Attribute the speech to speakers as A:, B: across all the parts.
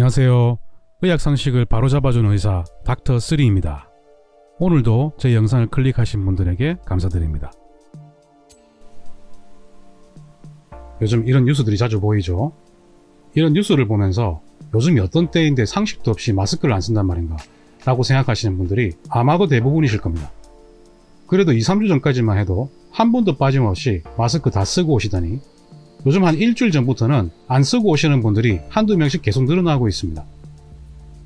A: 안녕하세요. 의학 상식을 바로잡아주는 의사 닥터3입니다. 오늘도 제 영상을 클릭하신 분들에게 감사드립니다. 요즘 이런 뉴스들이 자주 보이죠? 이런 뉴스를 보면서 요즘이 어떤 때인데 상식도 없이 마스크를 안 쓴단 말인가 라고 생각하시는 분들이 아마도 대부분이실 겁니다. 그래도 2, 3주 전까지만 해도 한 번도 빠짐없이 마스크 다 쓰고 오시더니 요즘 한 일주일 전부터는 안 쓰고 오시는 분들이 한두 명씩 계속 늘어나고 있습니다.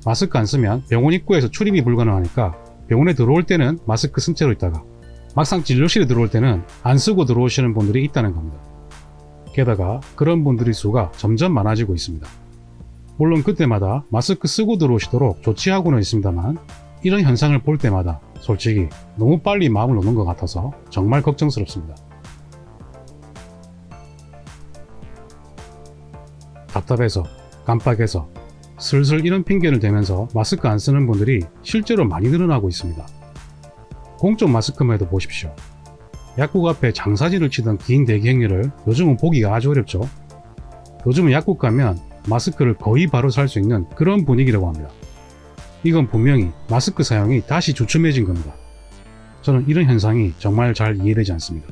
A: 마스크 안 쓰면 병원 입구에서 출입이 불가능하니까 병원에 들어올 때는 마스크 쓴 채로 있다가 막상 진료실에 들어올 때는 안 쓰고 들어오시는 분들이 있다는 겁니다. 게다가 그런 분들의 수가 점점 많아지고 있습니다. 물론 그때마다 마스크 쓰고 들어오시도록 조치하고는 있습니다만 이런 현상을 볼 때마다 솔직히 너무 빨리 마음을 놓는 것 같아서 정말 걱정스럽습니다. 답답해서, 깜빡해서, 슬슬 이런 핑계를 대면서 마스크 안 쓰는 분들이 실제로 많이 늘어나고 있습니다. 공적 마스크만 해도 보십시오. 약국 앞에 장사진을 치던 긴 대기 행렬을 요즘은 보기가 아주 어렵죠. 요즘은 약국 가면 마스크를 거의 바로 살 수 있는 그런 분위기라고 합니다. 이건 분명히 마스크 사용이 다시 주춤해진 겁니다. 저는 이런 현상이 정말 잘 이해되지 않습니다.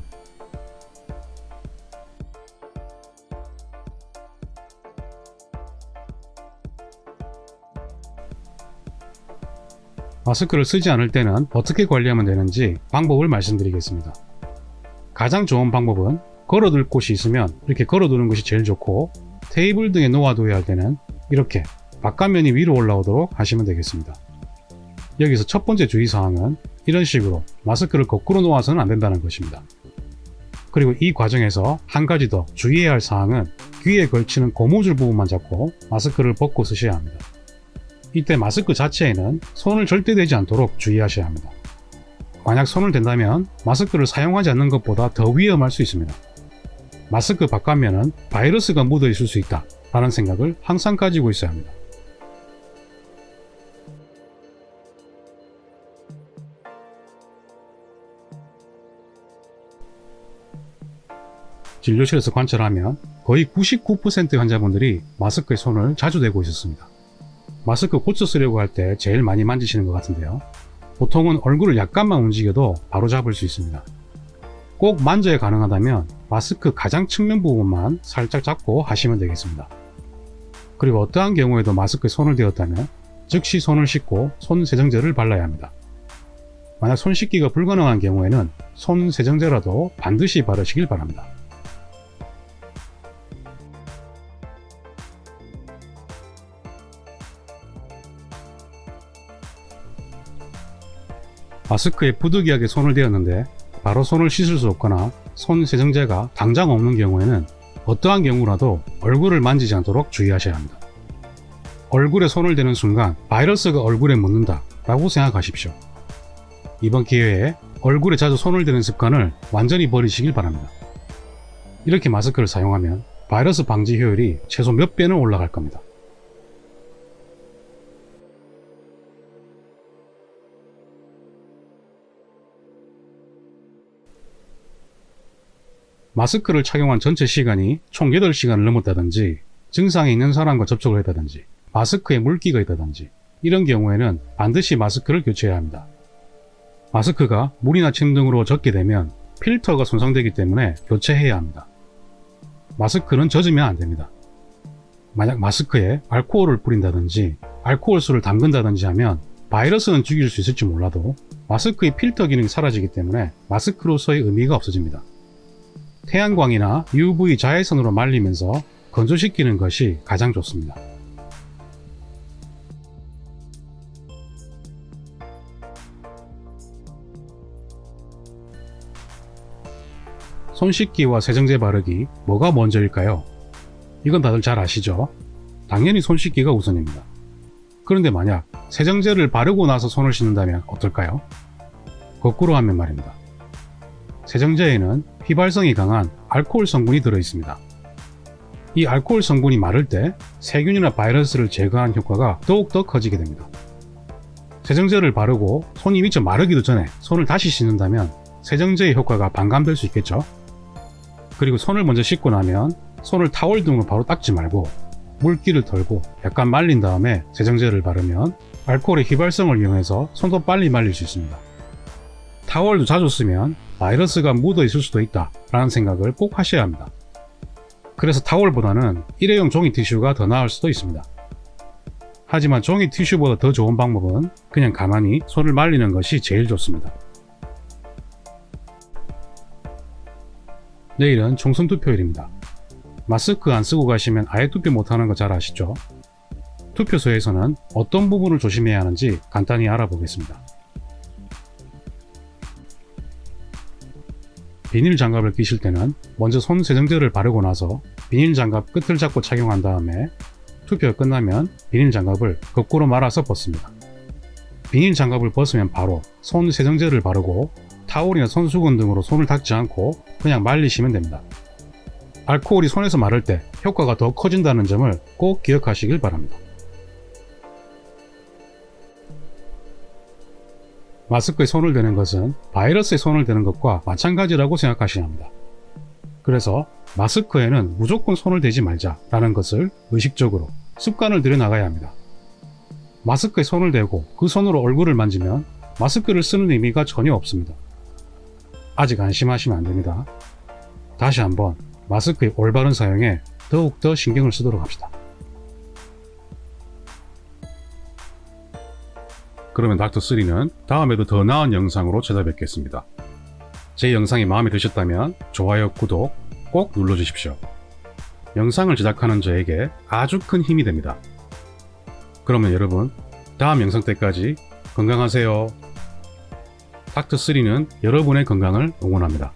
A: 마스크를 쓰지 않을 때는 어떻게 관리하면 되는지 방법을 말씀드리겠습니다. 가장 좋은 방법은 걸어둘 곳이 있으면 이렇게 걸어두는 것이 제일 좋고, 테이블 등에 놓아둬야 할 때는 이렇게 바깥면이 위로 올라오도록 하시면 되겠습니다. 여기서 첫 번째 주의사항은 이런 식으로 마스크를 거꾸로 놓아서는 안 된다는 것입니다. 그리고 이 과정에서 한 가지 더 주의해야 할 사항은 귀에 걸치는 고무줄 부분만 잡고 마스크를 벗고 쓰셔야 합니다. 이때 마스크 자체에는 손을 절대 대지 않도록 주의하셔야 합니다. 만약 손을 댄다면 마스크를 사용하지 않는 것보다 더 위험할 수 있습니다. 마스크 바깥면은 바이러스가 묻어 있을 수 있다 라는 생각을 항상 가지고 있어야 합니다. 진료실에서 관찰하면 거의 99%의 환자분들이 마스크에 손을 자주 대고 있었습니다. 마스크 고쳐 쓰려고 할 때 제일 많이 만지시는 것 같은데요. 보통은 얼굴을 약간만 움직여도 바로 잡을 수 있습니다. 꼭 만져야 가능하다면 마스크 가장 측면 부분만 살짝 잡고 하시면 되겠습니다. 그리고 어떠한 경우에도 마스크에 손을 대었다면 즉시 손을 씻고 손 세정제를 발라야 합니다. 만약 손 씻기가 불가능한 경우에는 손 세정제라도 반드시 바르시길 바랍니다. 마스크에 부득이하게 손을 대었는데 바로 손을 씻을 수 없거나 손 세정제가 당장 없는 경우에는 어떠한 경우라도 얼굴을 만지지 않도록 주의하셔야 합니다. 얼굴에 손을 대는 순간 바이러스가 얼굴에 묻는다 라고 생각하십시오. 이번 기회에 얼굴에 자주 손을 대는 습관을 완전히 버리시길 바랍니다. 이렇게 마스크를 사용하면 바이러스 방지 효율이 최소 몇 배는 올라갈 겁니다. 마스크를 착용한 전체 시간이 총 8시간을 넘었다든지 증상이 있는 사람과 접촉을 했다든지 마스크에 물기가 있다든지 이런 경우에는 반드시 마스크를 교체해야 합니다. 마스크가 물이나 침 등으로 젖게 되면 필터가 손상되기 때문에 교체해야 합니다. 마스크는 젖으면 안 됩니다. 만약 마스크에 알코올을 뿌린다든지 알코올수를 담근다든지 하면 바이러스는 죽일 수 있을지 몰라도 마스크의 필터 기능이 사라지기 때문에 마스크로서의 의미가 없어집니다. 태양광이나 UV 자외선으로 말리면서 건조시키는 것이 가장 좋습니다. 손 씻기와 세정제 바르기 뭐가 먼저일까요? 이건 다들 잘 아시죠? 당연히 손 씻기가 우선입니다. 그런데 만약 세정제를 바르고 나서 손을 씻는다면 어떨까요? 거꾸로 하면 말입니다. 세정제에는 휘발성이 강한 알코올 성분이 들어있습니다. 이 알코올 성분이 마를 때 세균이나 바이러스를 제거하는 효과가 더욱더 커지게 됩니다. 세정제를 바르고 손이 미처 마르기도 전에 손을 다시 씻는다면 세정제의 효과가 반감될 수 있겠죠. 그리고 손을 먼저 씻고 나면 손을 타월 등으로 바로 닦지 말고 물기를 털고 약간 말린 다음에 세정제를 바르면 알코올의 휘발성을 이용해서 손도 빨리 말릴 수 있습니다. 타월도 자주 쓰면 바이러스가 묻어 있을 수도 있다 라는 생각을 꼭 하셔야 합니다. 그래서 타월보다는 일회용 종이 티슈가 더 나을 수도 있습니다. 하지만 종이 티슈보다 더 좋은 방법은 그냥 가만히 손을 말리는 것이 제일 좋습니다. 내일은 총선 투표일입니다. 마스크 안 쓰고 가시면 아예 투표 못하는 거 잘 아시죠? 투표소에서는 어떤 부분을 조심해야 하는지 간단히 알아보겠습니다. 비닐 장갑을 끼실 때는 먼저 손 세정제를 바르고 나서 비닐 장갑 끝을 잡고 착용한 다음에 투표가 끝나면 비닐 장갑을 거꾸로 말아서 벗습니다. 비닐 장갑을 벗으면 바로 손 세정제를 바르고 타올이나 손수건 등으로 손을 닦지 않고 그냥 말리시면 됩니다. 알코올이 손에서 마를 때 효과가 더 커진다는 점을 꼭 기억하시길 바랍니다. 마스크에 손을 대는 것은 바이러스에 손을 대는 것과 마찬가지라고 생각하셔야 합니다. 그래서 마스크에는 무조건 손을 대지 말자라는 것을 의식적으로 습관을 들여 나가야 합니다. 마스크에 손을 대고 그 손으로 얼굴을 만지면 마스크를 쓰는 의미가 전혀 없습니다. 아직 안심하시면 안 됩니다. 다시 한번 마스크의 올바른 사용에 더욱더 신경을 쓰도록 합시다. 그러면 닥터3는 다음에도 더 나은 영상으로 찾아뵙겠습니다. 제 영상이 마음에 드셨다면 좋아요, 구독 꼭 눌러주십시오. 영상을 제작하는 저에게 아주 큰 힘이 됩니다. 그러면 여러분, 다음 영상 때까지 건강하세요. 닥터3는 여러분의 건강을 응원합니다.